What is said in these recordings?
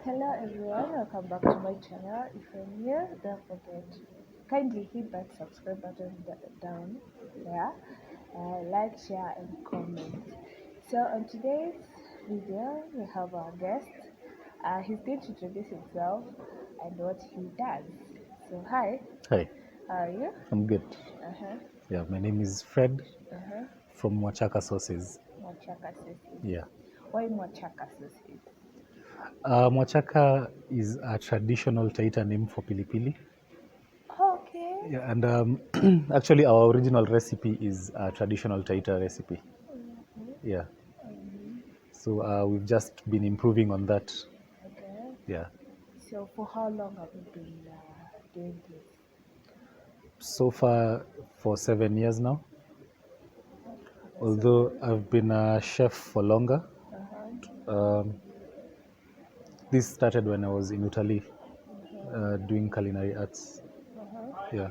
Hello everyone, welcome back to my channel. If you're new, don't forget, kindly hit that subscribe button down there, like, share and comment. So on today's video, we have our guest. He's going to introduce himself and what he does. So hi, Hi, how are you? I'm good. Uh-huh, Yeah, my name is Fred uh-huh. from Mwachaka Sources. Mwachaka sausage. Yeah. Why Mwachaka sausage? Mwachaka is a traditional Taita name for pilipili. Okay. Yeah, and actually our original recipe is a traditional Taita recipe. Mhm, Yeah. mhm. So we've just been improving on that. Okay. Yeah. So for how long have you been doing this? So far for 7 years now. Okay, so Although I've been a chef for longer. uh-huh, Um, this started when I was in Italy uh-huh, doing culinary arts. uh-huh. Yeah.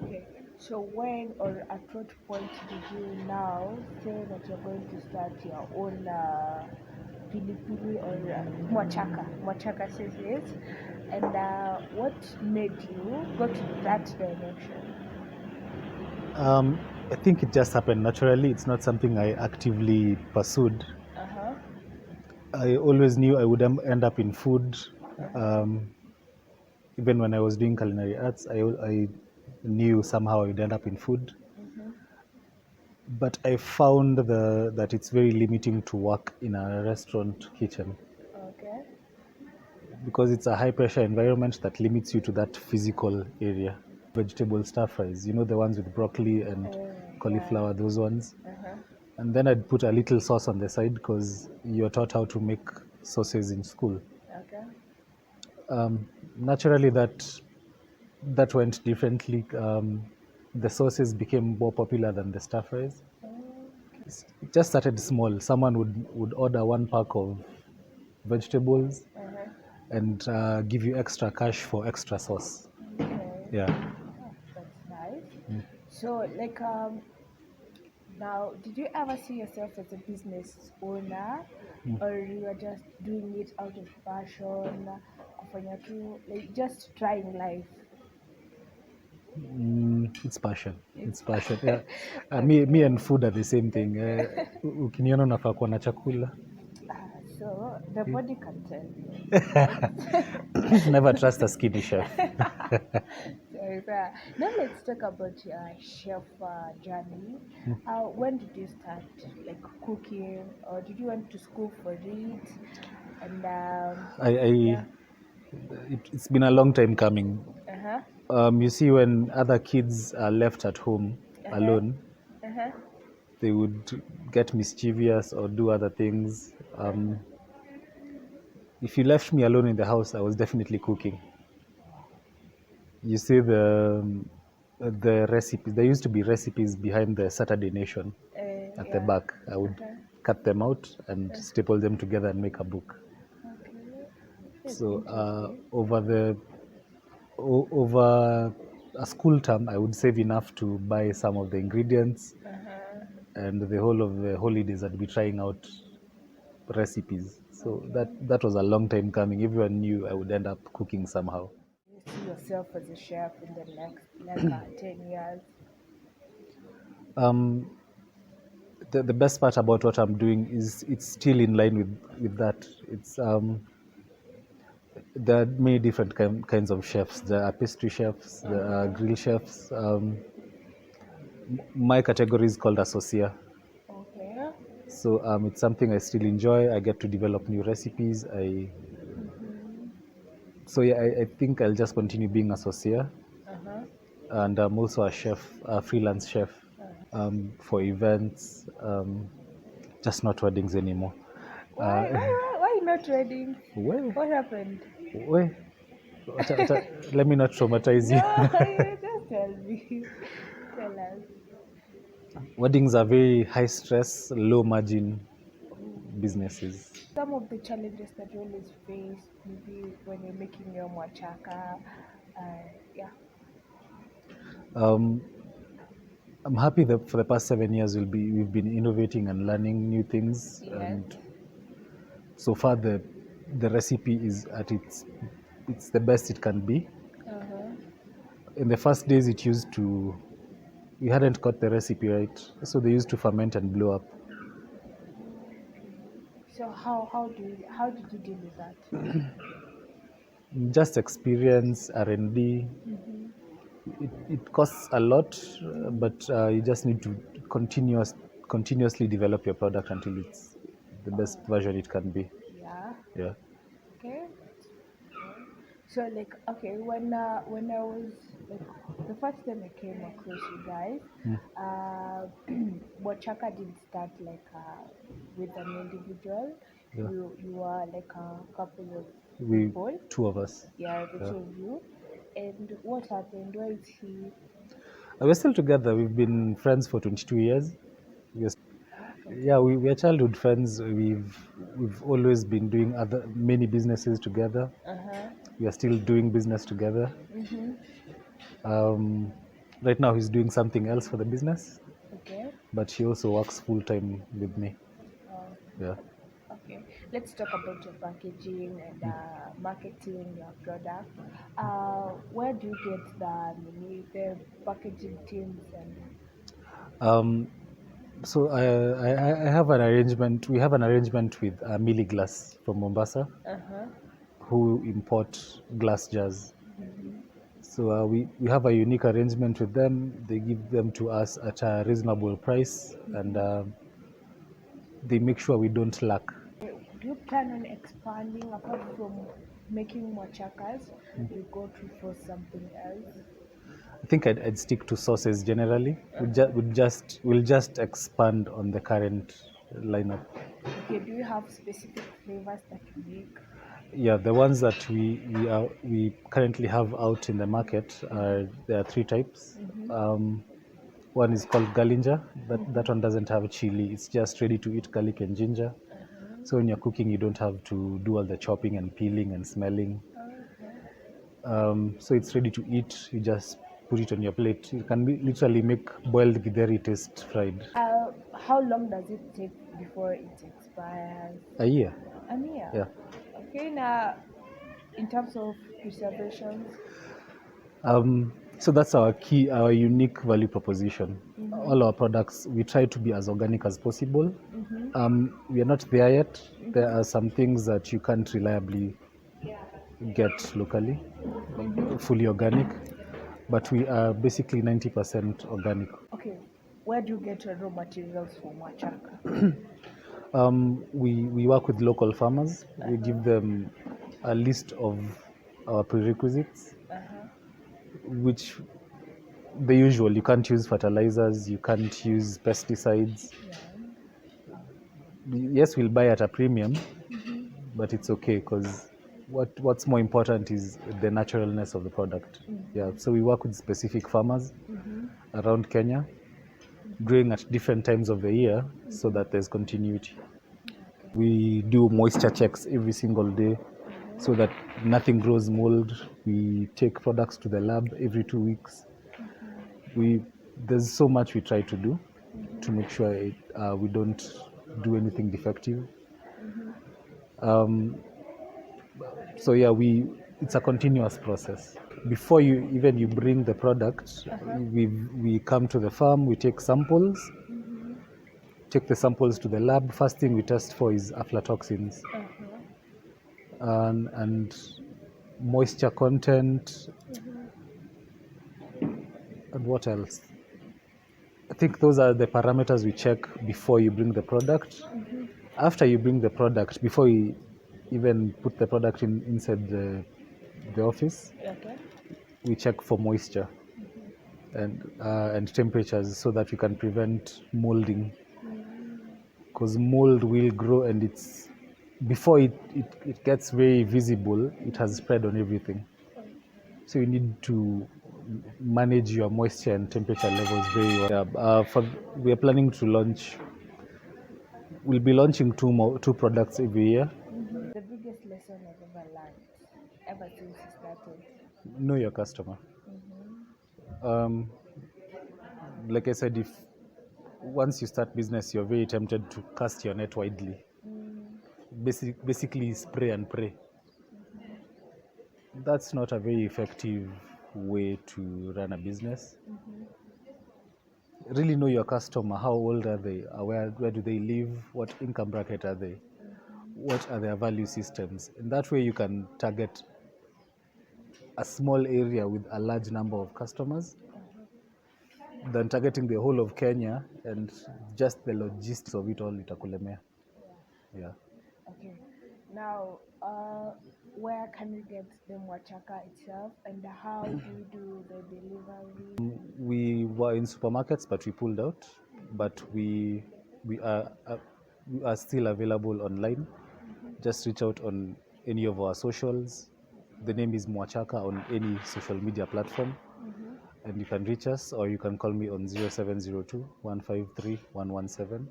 Okay. So when or at what point did you now say that you're going to start your own pilipili or Mwachaka says it, and what made you go to that direction? I think it just happened naturally. It's not something I actively pursued. Uh-huh, I always knew I would end up in food. uh-huh, Um, Even when I was doing culinary arts, I knew somehow I would end up in food. mm-hmm. But I found that it's very limiting to work in a restaurant kitchen Okay. because it's a high pressure environment that limits you to that physical area. Vegetable stir fries, the ones with broccoli and Yeah. cauliflower, those ones. Uh-huh. And then I'd put a little sauce on the side because you're taught how to make sauces in school. Okay. Naturally, that went differently. The sauces became more popular than the stir fries. It just started small. Someone would order one pack of vegetables Uh-huh. and give you extra cash for extra sauce. Okay. Yeah. Oh, that's nice. So, like, now, did you ever see yourself as a business owner, or you are just doing it out of passion, kufanya tu, like just trying life? It's passion. It's It's passion. Yeah. Me okay. and food are the same thing. Ukiniona unafaa kuwa na chakula. So the body can tell you, right? Never trust a skinny chef. Now let's talk about your chef journey. When did you start like cooking, or did you went to school for it? And I yeah, it's been a long time coming. uh huh, You see, when other kids are left at home uh huh, alone, uh huh, they would get mischievous or do other things. If you left me alone in the house, I was definitely cooking. You see the recipes. There used to be recipes behind the Saturday Nation at the yeah, back. I uh would huh. cut them out and staple them together and make a book. Okay, that's So interesting. over a school term, I would save enough to buy some of the ingredients, Uh huh. and the whole of the holidays I'd be trying out recipes. So that Okay. that was a long time coming. Everyone knew I would end up cooking somehow. You see yourself as a chef in the next like 10 years. The best part about what I'm doing is it's still in line with that. It's There are many different kinds of chefs. There are pastry chefs, there are grill chefs. My category is called associate. Okay. So it's something I still enjoy. I get to develop new recipes. Mm-hmm. So yeah, I think I'll just continue being associate, Uh-huh. and I'm also a chef, a freelance chef for events, just not weddings anymore. Why not weddings? Well, What happened? well, let me not traumatize you. No, you just tell me. Tell us. Weddings are very high stress, low margin businesses. Some of the challenges that you always face, maybe when you're making your mwachaka. Yeah. Um, I'm happy that for the past 7 years we've been innovating and learning new things, Yes. and so far the recipe is at it's the best it can be. In the first days, we hadn't got the recipe right, so they used to ferment and blow up. So how did you deal with that? Just experience R&D. It costs a lot, but you just need to continuously develop your product until it's the best version it can be. Yeah. Yeah. Okay. So like okay, when I was like the first time I came across you guys, Mwachaka didn't start like with an individual. Yeah. You were like a couple of We people. two of us. Yeah, the Yeah. two of you. And what happened? Why is he? We're still together. We've been friends for 22 years. We're, yeah, we are childhood friends. We've always been doing many businesses together. We are still doing business together. Um, right now, he's doing something else for the business, Okay. but he also works full time with me. Yeah. Okay, let's talk about your packaging and marketing your product. Where do you get the packaging teams and Um, so I have an arrangement. We have an arrangement with Milli Glass from Mombasa, who import glass jars. So we have a unique arrangement with them. They give them to us at a reasonable price, and they make sure we don't lack. do you plan on expanding apart from making more chakas? You go to for something else? I think I'd stick to sauces generally. We'll just expand on the current lineup. Okay, do you have specific flavors that you make? Yeah, the ones that we currently have out in the market there are three types. One is called Galinja. That one doesn't have chili. It's just ready to eat garlic and ginger. So when you're cooking, you don't have to do all the chopping and peeling and smelling. So it's ready to eat. You just put it on your plate. You can literally make boiled githeri taste fried. How long does it take before it expires? A year. A year. Yeah. Okay, now in terms of preservations, So that's our unique value proposition. All our products, we try to be as organic as possible. We are not there yet. There are some things that you can't reliably get locally, fully organic, but we are basically 90% organic. okay, where do you get your raw materials for Mwachaka? We work with local farmers. We give them a list of our prerequisites, which the usual. You can't use fertilizers, you can't use pesticides. Yes, we'll buy at a premium, but it's okay because what's more important is the naturalness of the product. Yeah, so we work with specific farmers around Kenya, growing at different times of the year so that there's continuity. We do moisture checks every single day so that nothing grows mold. We take products to the lab every 2 weeks. There's so much we try to do to make sure we don't do anything defective. So yeah, it's a continuous process. Before you bring the product, we come to the farm, we take samples, take the samples to the lab. First thing we test for is aflatoxins and moisture content, and what else? I think those are the parameters we check before you bring the product. After you bring the product, before you even put the product inside the office, Okay. we check for moisture and temperatures so that we can prevent molding. Because mold will grow, and before it gets very visible, it has spread on everything. So you need to manage your moisture and temperature levels very well. Yeah, we are planning to launch. We'll be launching two products every year. The biggest lesson I've ever learned ever since you started. Know your customer. Um, like I said, if once you start business, you're very tempted to cast your net widely. basically spray and pray. That's not a very effective way to run a business. Really know your customer. How old are they? Where do they live? What income bracket are they? What are their value systems? In that way, you can target a small area with a large number of customers than targeting the whole of Kenya and just the logistics of it all itakulemea. Yeah. Okay. Now, where can we get the Mwachaka itself, and how do you do the delivery? We were in supermarkets, but we pulled out. But we are still available online. Just reach out on any of our socials. The name is Mwachaka on any social media platform. And you can reach us, or you can call me on 0702 153 117.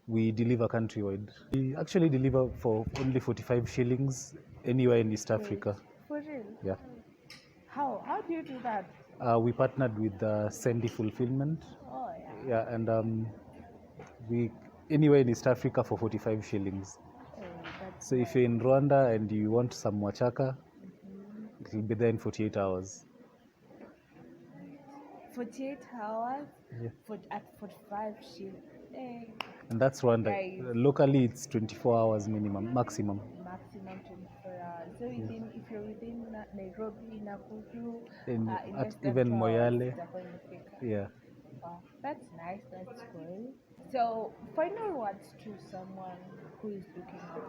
We deliver countrywide. We actually deliver for only 45 shillings anywhere in East Africa. For real? Yeah. How do you do that? We partnered with Sandy Fulfillment. Oh yeah. Yeah, and we anywhere in East Africa for 45 shillings. Oh, that's So if you're in Rwanda and you want some Mwachaka, it will be there in 48 hours. 48 hours. Yeah. At 45 shillings. Hey. And that's Rwanda. Guys. Locally, it's 24 hours maximum. Maximum 24 hours. So within, if you're within Nairobi, Nakuru, In less than even 2 hours, Moyale. they're going to pick up. Yeah. Wow, that's nice. That's cool. So, final words to someone who is looking at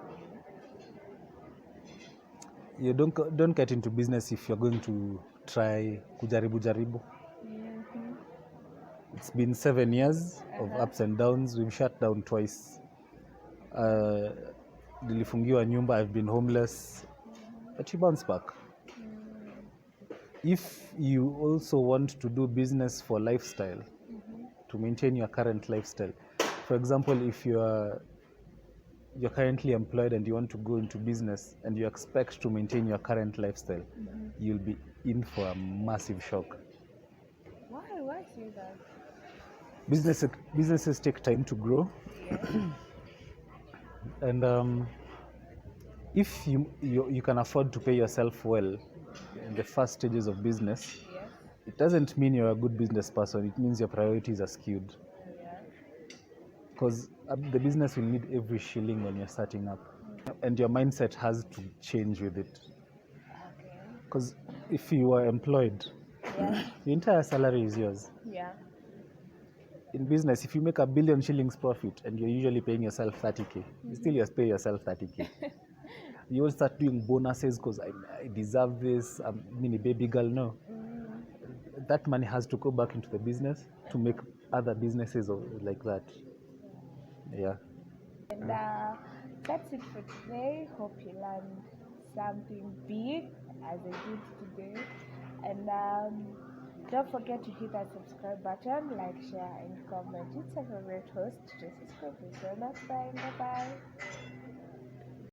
you. You don't get into business if you're going to try kujaribu jaribu. It's been 7 years of ups and downs. We've shut down twice. Nilifungiwa nyumba. I've been homeless, but you bounce back. If you also want to do business for lifestyle, to maintain your current lifestyle, for example, if you're currently employed and you want to go into business and you expect to maintain your current lifestyle, you'll be in for a massive shock. Why say that? Businesses take time to grow. Yeah. And if you can afford to pay yourself well in the first stages of business, Yes. it doesn't mean you're a good business person. It means your priorities are skewed. Yeah. Because the business will need every shilling when you're starting up, and your mindset has to change with it. Okay. Because if you are employed, Yeah. the entire salary is yours. Yeah. In business, if you make 1 billion shillings profit and you're usually paying yourself 30k, you still just pay yourself 30k. You will start doing bonuses because I deserve this. I'm a baby girl. No, that money has to go back into the business to make other businesses like that. Yeah. And that's it for today. Hope you learned something big as I did today. And don't forget to hit that subscribe button, like, share, and comment. It's a favorite host to subscribe. Until next time, bye bye.